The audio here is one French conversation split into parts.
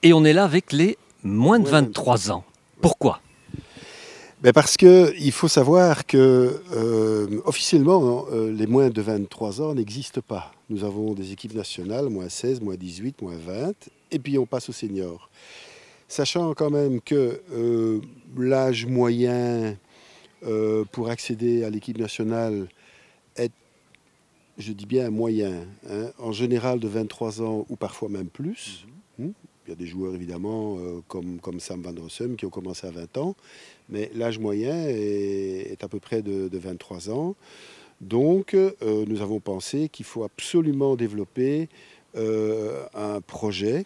Et on est là avec les moins de Ouais, 23 ans. Pourquoi? Ben parce qu'il faut savoir que officiellement, les moins de 23 ans n'existent pas. Nous avons des équipes nationales, moins 16, moins 18, moins 20, et puis on passe aux seniors. Sachant quand même que l'âge moyen pour accéder à l'équipe nationale est, je dis bien moyen, hein, en général de 23 ans ou parfois même plus. Il y a des joueurs évidemment comme Sam van Rossum qui ont commencé à 20 ans, mais l'âge moyen est à peu près de 23 ans. Donc nous avons pensé qu'il faut absolument développer un projet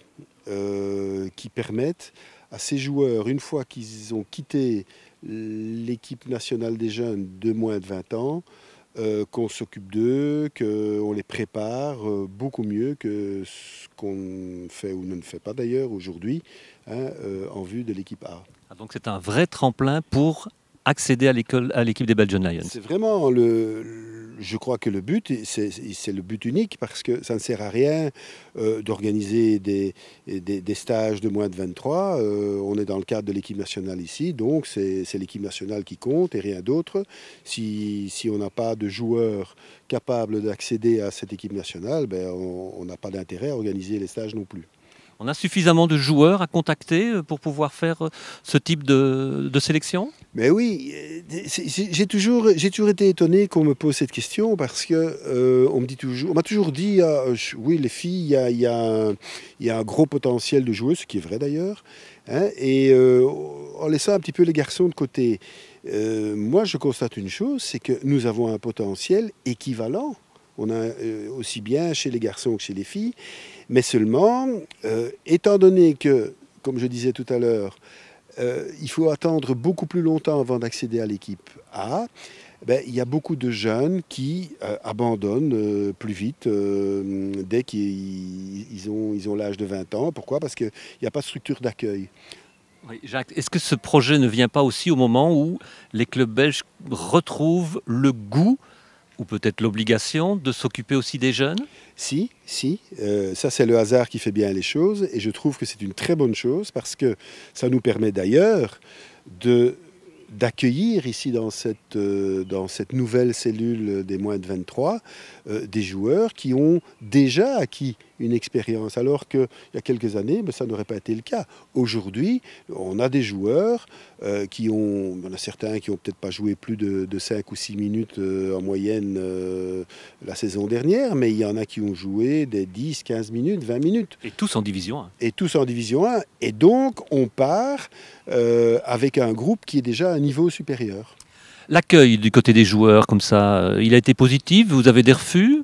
qui permette à ces joueurs, une fois qu'ils ont quitté l'équipe nationale des jeunes de moins de 20 ans, qu'on s'occupe d'eux, qu'on les prépare beaucoup mieux que ce qu'on fait ou ne fait pas d'ailleurs aujourd'hui, hein, en vue de l'équipe A. Ah, donc c'est un vrai tremplin pour accéder à l'équipe des Belgian Lions. C'est vraiment je crois que le but, c'est le but unique parce que ça ne sert à rien d'organiser des stages de moins de 23. On est dans le cadre de l'équipe nationale ici, donc c'est l'équipe nationale qui compte et rien d'autre. Si on n'a pas de joueurs capables d'accéder à cette équipe nationale, ben on n'a pas d'intérêt à organiser les stages non plus. On a suffisamment de joueurs à contacter pour pouvoir faire ce type de sélection? Mais oui, j'ai toujours été étonné qu'on me pose cette question parce que on m'a toujours dit, oui, les filles, il y a un gros potentiel de joueuses, ce qui est vrai d'ailleurs, hein, et en laissant un petit peu les garçons de côté. Moi, je constate une chose, c'est que nous avons un potentiel équivalent. On a aussi bien chez les garçons que chez les filles, mais seulement, étant donné que, comme je disais tout à l'heure, il faut attendre beaucoup plus longtemps avant d'accéder à l'équipe A. Ben, il y a beaucoup de jeunes qui abandonnent plus vite dès qu'ils ont l'âge de 20 ans. Pourquoi? Parce qu'il n'y a pas de structure d'accueil. Oui, Jacques, est-ce que ce projet ne vient pas aussi au moment où les clubs belges retrouvent le goût, ou peut-être l'obligation, de s'occuper aussi des jeunes? Si, ça c'est le hasard qui fait bien les choses et je trouve que c'est une très bonne chose parce que ça nous permet d'ailleurs d'accueillir ici dans cette nouvelle cellule des moins de 23 des joueurs qui ont déjà acquis une expérience, alors qu'il y a quelques années, ça n'aurait pas été le cas. Aujourd'hui, on a des joueurs il y en a certains qui n'ont peut-être pas joué plus de 5 ou 6 minutes en moyenne la saison dernière, mais il y en a qui ont joué des 10, 15 minutes, 20 minutes. Et tous en division 1. Et tous en division 1. Et donc, on part avec un groupe qui est déjà à un niveau supérieur. L'accueil du côté des joueurs, comme ça, il a été positif? Vous avez des refus?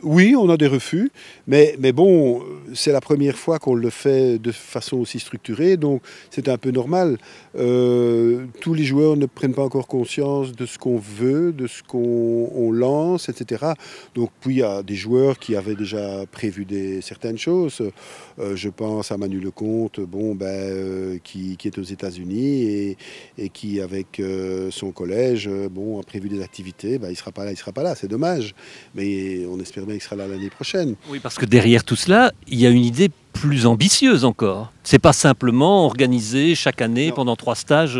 Oui, on a des refus, mais bon, c'est la première fois qu'on le fait de façon aussi structurée, donc c'est un peu normal. Tous les joueurs ne prennent pas encore conscience de ce qu'on veut, de ce qu'on lance, etc. Donc puis il y a des joueurs qui avaient déjà prévu certaines choses. Je pense à Manu Lecomte, qui est aux États-Unis et qui, avec son collège, a prévu des activités. Il sera pas là, c'est dommage. Mais on espère bien qu'il sera là l'année prochaine. Oui, parce que derrière tout cela, il y a une idée plus ambitieuse encore. C'est pas simplement organiser chaque année pendant 3 stages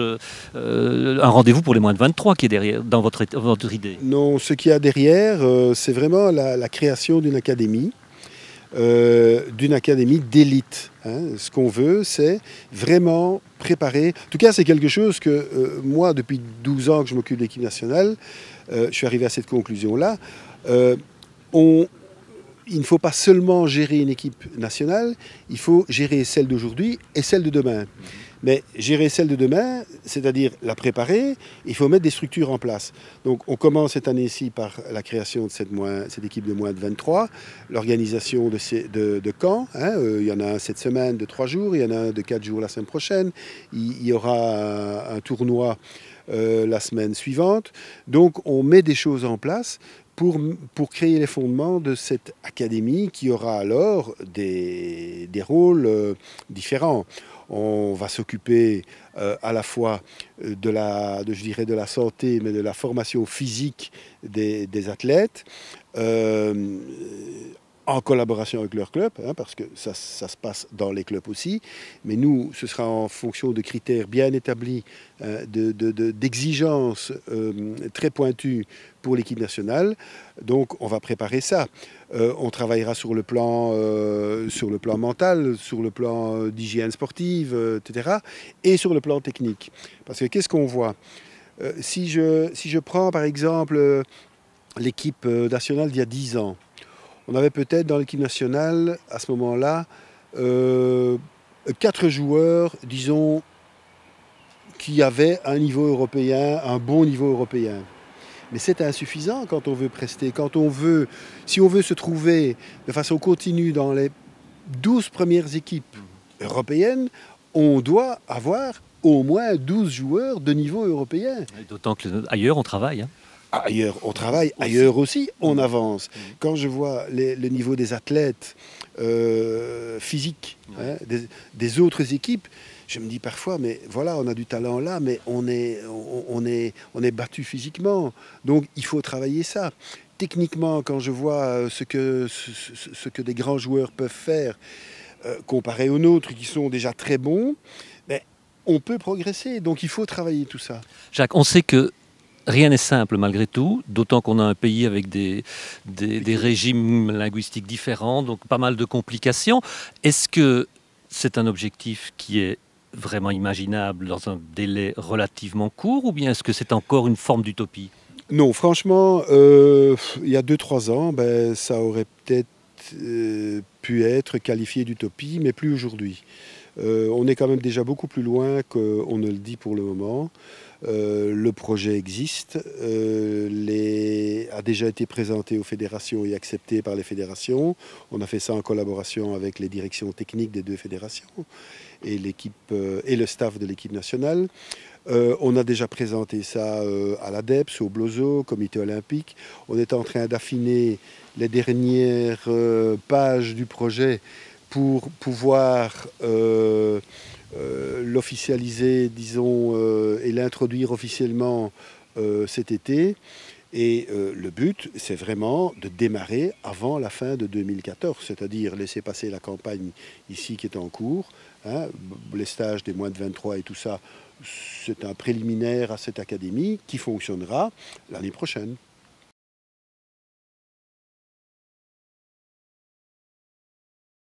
un rendez-vous pour les moins de 23 qui est derrière dans votre idée. Non, ce qu'il y a derrière, c'est vraiment la création d'une académie d'élite. Hein. Ce qu'on veut, c'est vraiment préparer. En tout cas, c'est quelque chose que moi, depuis 12 ans que je m'occupe de l'équipe nationale, je suis arrivé à cette conclusion-là. Il ne faut pas seulement gérer une équipe nationale, il faut gérer celle d'aujourd'hui et celle de demain. Mais gérer celle de demain, c'est-à-dire la préparer, il faut mettre des structures en place. Donc on commence cette année-ci par la création de cette équipe de moins de 23, l'organisation de camps. Hein, il y en a un cette semaine de 3 jours, il y en a un de 4 jours la semaine prochaine, il y aura un tournoi la semaine suivante. Donc on met des choses en place pour créer les fondements de cette académie qui aura alors des rôles différents. On va s'occuper à la fois de la santé, mais de la formation physique des athlètes. en collaboration avec leur club, hein, parce que ça se passe dans les clubs aussi. Mais nous, ce sera en fonction de critères bien établis, d'exigences très pointues pour l'équipe nationale. Donc, on va préparer ça. On travaillera sur le plan mental, sur le plan d'hygiène sportive, etc. Et sur le plan technique. Parce que qu'est-ce qu'on voit? Si je prends, par exemple, l'équipe nationale d'il y a 10 ans, on avait peut-être dans l'équipe nationale, à ce moment-là, 4 joueurs, disons, qui avaient un niveau européen, un bon niveau européen. Mais c'est insuffisant quand on veut prester, si on veut se trouver de façon continue dans les 12 premières équipes européennes, on doit avoir au moins 12 joueurs de niveau européen. D'autant qu'ailleurs, on travaille. Hein. Ailleurs, on travaille. Ailleurs aussi, on avance. Quand je vois le niveau des athlètes physiques, hein, des autres équipes, je me dis parfois, mais voilà, on a du talent là, mais on est battu physiquement. Donc, il faut travailler ça. Techniquement, quand je vois ce que des grands joueurs peuvent faire, comparé aux nôtres qui sont déjà très bons, ben, on peut progresser. Donc, il faut travailler tout ça. Jacques, on sait que rien n'est simple malgré tout, d'autant qu'on a un pays avec des régimes linguistiques différents, donc pas mal de complications. Est-ce que c'est un objectif qui est vraiment imaginable dans un délai relativement court, ou bien est-ce que c'est encore une forme d'utopie? Non, franchement, il y a 2-3 ans, ben, ça aurait peut-être pu être qualifié d'utopie, mais plus aujourd'hui. On est quand même déjà beaucoup plus loin qu'on ne le dit pour le moment. Le projet existe, a déjà été présenté aux fédérations et accepté par les fédérations. On a fait ça en collaboration avec les directions techniques des 2 fédérations et le staff de l'équipe nationale. On a déjà présenté ça à l'ADEPS, au BLOSO, au Comité olympique. On est en train d'affiner les dernières pages du projet pour pouvoir l'officialiser, disons, et l'introduire officiellement cet été. Et le but, c'est vraiment de démarrer avant la fin de 2014, c'est-à-dire laisser passer la campagne ici qui est en cours, hein, les stages des moins de 23 et tout ça, c'est un préliminaire à cette académie qui fonctionnera l'année prochaine.